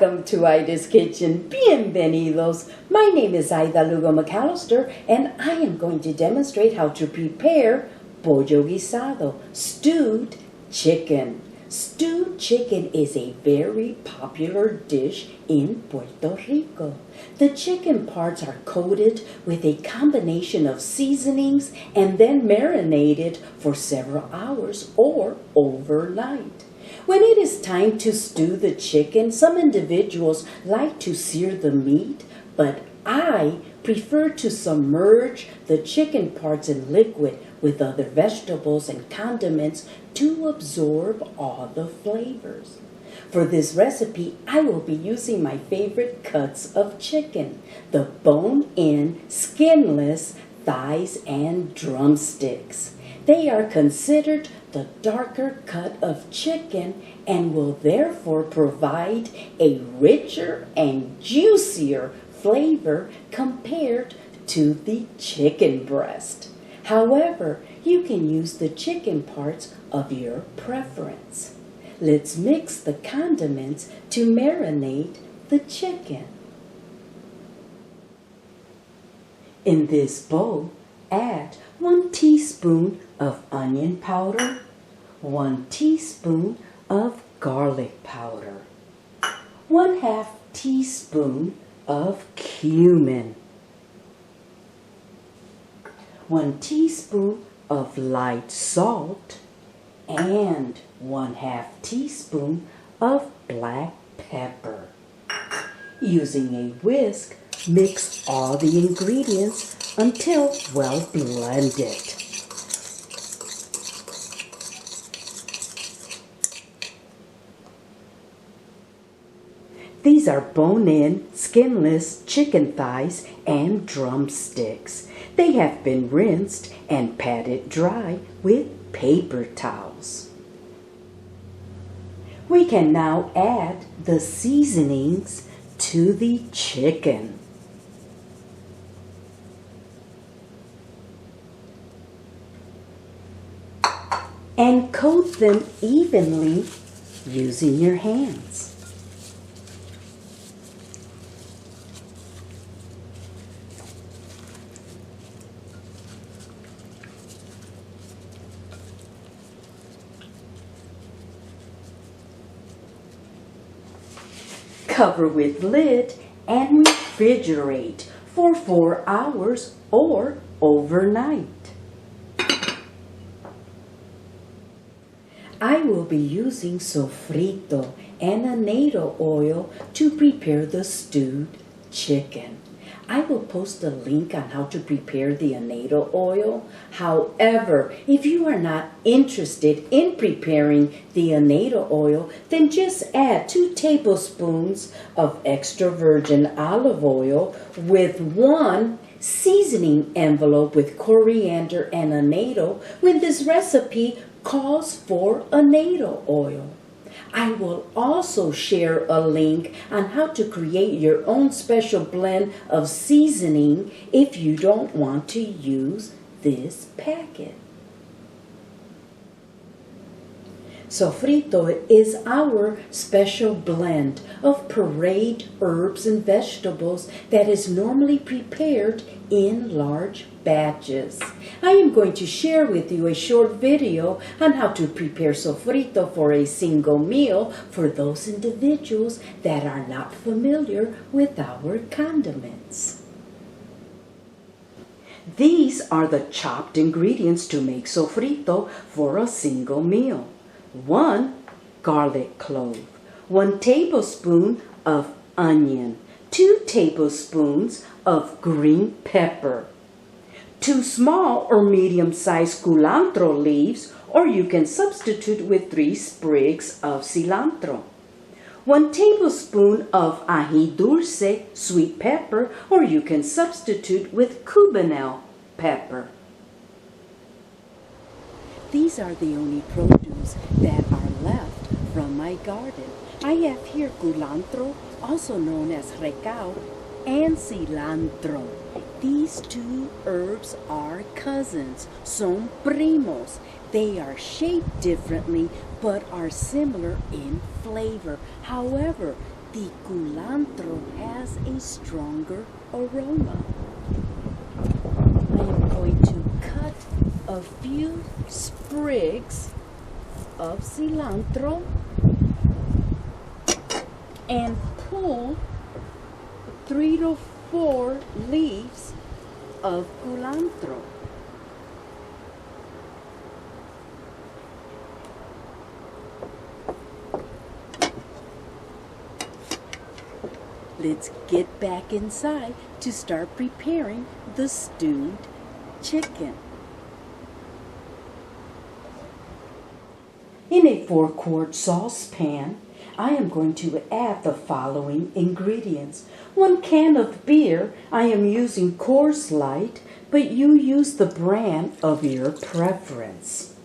Welcome to Ida's Kitchen. Bienvenidos. My name is Ida Lugo McAllister, and I am going to demonstrate how to prepare Pollo Guisado, stewed chicken. Stewed chicken is a very popular dish in Puerto Rico. The chicken parts are coated with a combination of seasonings and then marinated for several hours or overnight. When it is time to stew the chicken, some individuals like to sear the meat, but I prefer to submerge the chicken parts in liquid with other vegetables and condiments to absorb all the flavors. For this recipe, I will be using my favorite cuts of chicken, the bone-in, skinless thighs and drumsticks. They are considered the darker cut of chicken and will therefore provide a richer and juicier flavor compared to the chicken breast. However, you can use the chicken parts of your preference. Let's mix the condiments to marinate the chicken. In this bowl, add 1 teaspoon of onion powder, 1 teaspoon of garlic powder, 1/2 teaspoon of cumin, 1 teaspoon of light salt, and 1/2 teaspoon of black pepper. Using a whisk, mix all the ingredients until well blended. These are bone-in, skinless chicken thighs and drumsticks. They have been rinsed and patted dry with paper towels. We can now add the seasonings to the chicken. And coat them evenly using your hands. Cover with lid and refrigerate for 4 hours or overnight. I will be using sofrito and annatto oil to prepare the stewed chicken. I will post a link on how to prepare the annatto oil. However, if you are not interested in preparing the annatto oil, then just add 2 tablespoons of extra virgin olive oil with 1 seasoning envelope with coriander and annatto when this recipe calls for annatto oil. I will also share a link on how to create your own special blend of seasoning if you don't want to use this packet. Sofrito is our special blend of pureed herbs and vegetables that is normally prepared in large batches. I am going to share with you a short video on how to prepare sofrito for a single meal for those individuals that are not familiar with our condiments. These are the chopped ingredients to make sofrito for a single meal. 1 garlic clove, 1 tablespoon of onion, 2 tablespoons of green pepper, 2 small or medium-sized culantro leaves, or you can substitute with 3 sprigs of cilantro, 1 tablespoon of ají dulce, sweet pepper, or you can substitute with cubanelle pepper. These are the only produce that are left from my garden. I have here culantro, also known as recao, and cilantro. These 2 herbs are cousins, son primos. They are shaped differently but are similar in flavor. However, The culantro has a stronger aroma. I am going to cut a few sprigs of cilantro and pull 3 to 4 leaves of culantro. Let's get back inside to start preparing the stewed chicken. In a 4-quart saucepan, I am going to add the following ingredients. 1 can of beer. I am using Coors Light, but you use the brand of your preference.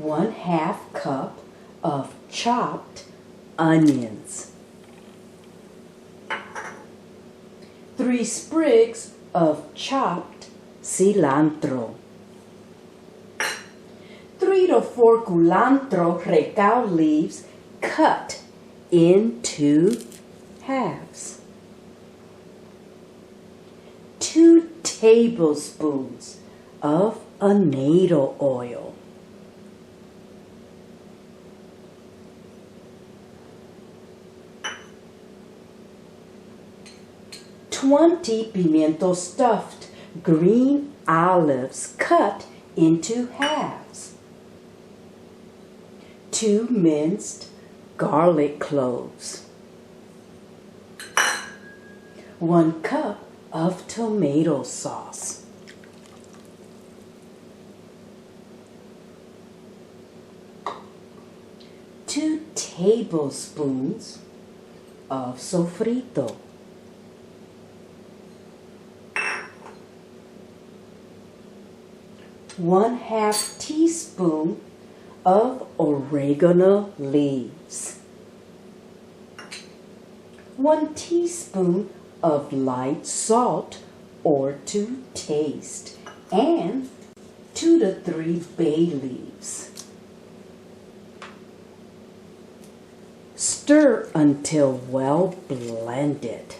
1/2 cup of chopped onions. 3 sprigs of chopped cilantro. 3 to 4 culantro recao leaves cut into halves. 2 tablespoons of annatto oil. 20 pimiento stuffed green olives cut into halves. 2 minced garlic cloves. 1 cup of tomato sauce. 2 tablespoons of sofrito. 1/2 teaspoon of oregano leaves. 1 teaspoon of light salt or to taste, and 2 to 3 bay leaves. Stir until well blended.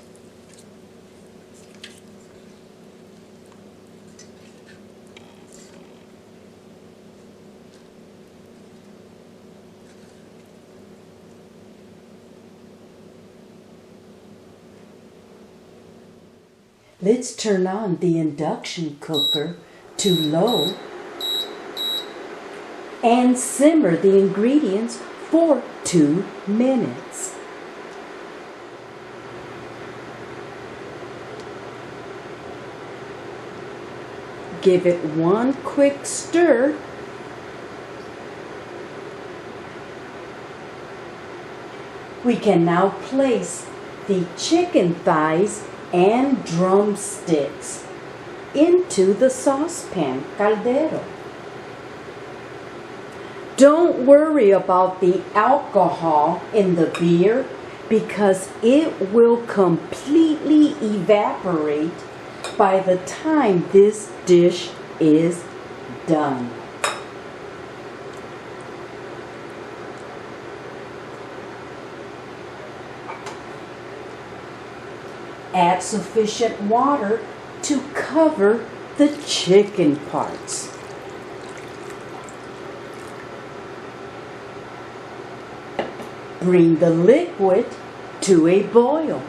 Let's turn on the induction cooker to low and simmer the ingredients for 2 minutes. Give it 1 quick stir. We can now place the chicken thighs and drumsticks into the saucepan caldero. Don't worry about the alcohol in the beer because it will completely evaporate by the time this dish is done. Add sufficient water to cover the chicken parts. Bring the liquid to a boil.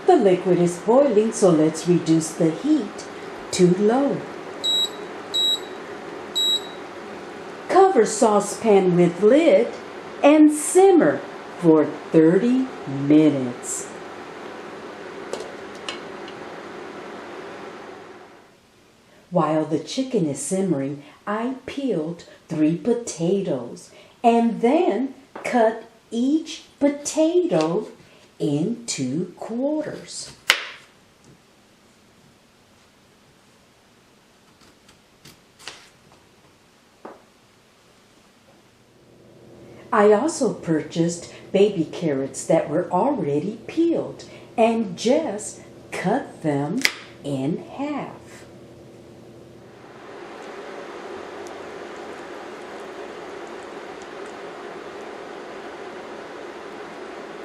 The liquid is boiling, so let's reduce the heat to low. Cover saucepan with lid and simmer for 30 minutes. While the chicken is simmering, I peeled 3 potatoes and then cut each potato into quarters. I also purchased baby carrots that were already peeled and just cut them in half.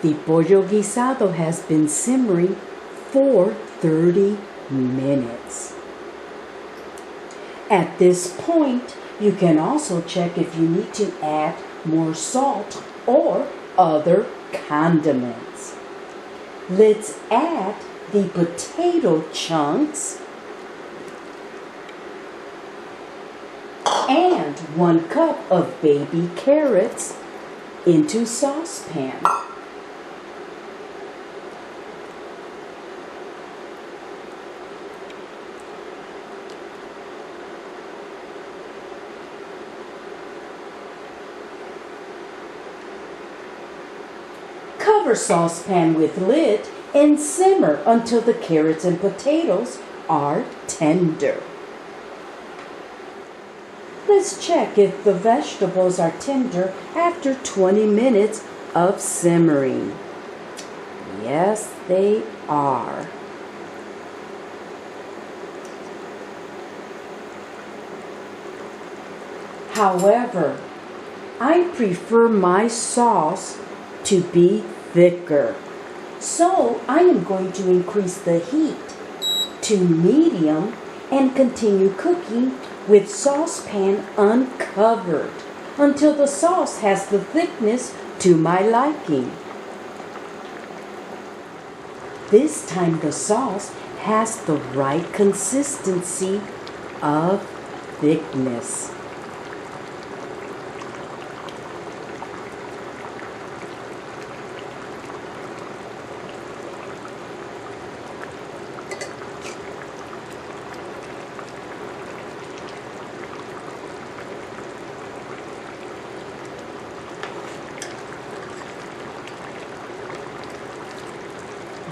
The pollo guisado has been simmering for 30 minutes. At this point, you can also check if you need to add more salt or other condiments. Let's add the potato chunks and 1 cup of baby carrots into saucepan. Cover saucepan with lid and simmer until the carrots and potatoes are tender. Let's check if the vegetables are tender after 20 minutes of simmering. Yes, they are. However, I prefer my sauce to be thicker. So I am going to increase the heat to medium and continue cooking with saucepan uncovered until the sauce has the thickness to my liking. This time the sauce has the right consistency of thickness.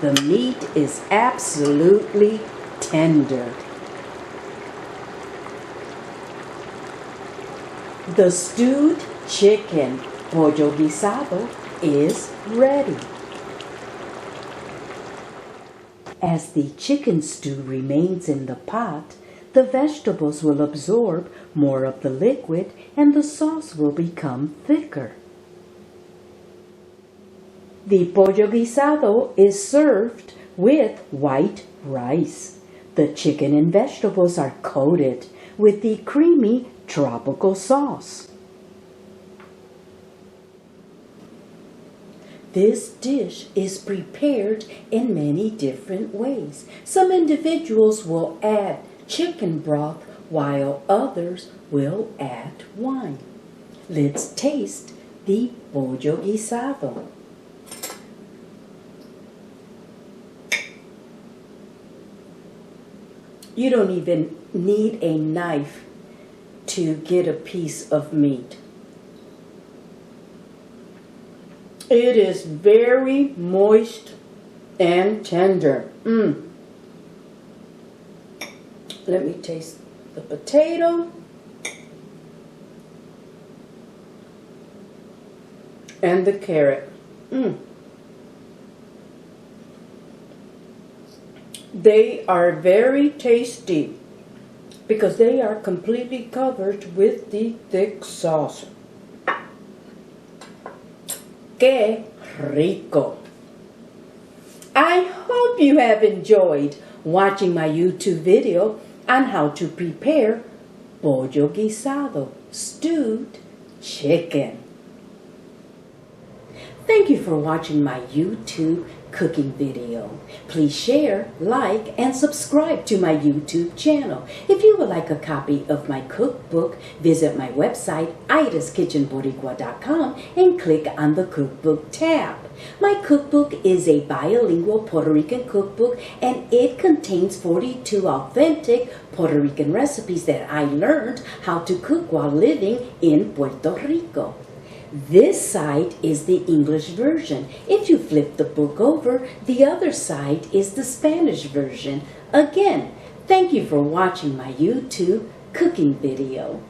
The meat is absolutely tender. The stewed chicken, pollo guisado, is ready. As the chicken stew remains in the pot, the vegetables will absorb more of the liquid and the sauce will become thicker. The pollo guisado is served with white rice. The chicken and vegetables are coated with the creamy tropical sauce. This dish is prepared in many different ways. Some individuals will add chicken broth while others will add wine. Let's taste the pollo guisado. You don't even need a knife to get a piece of meat. It is very moist and tender. Let me taste the potato and the carrot. They are very tasty because they are completely covered with the thick sauce. ¡Qué rico! I hope you have enjoyed watching my YouTube video on how to prepare pollo guisado, stewed chicken. Thank you for watching my YouTube cooking video. Please share, like, and subscribe to my YouTube channel. If you would like a copy of my cookbook, visit my website, aidaskitchenboricua.com, and click on the cookbook tab. My cookbook is a bilingual Puerto Rican cookbook, and it contains 42 authentic Puerto Rican recipes that I learned how to cook while living in Puerto Rico. This side is the English version. If you flip the book over, the other side is the Spanish version. Again, thank you for watching my YouTube cooking video.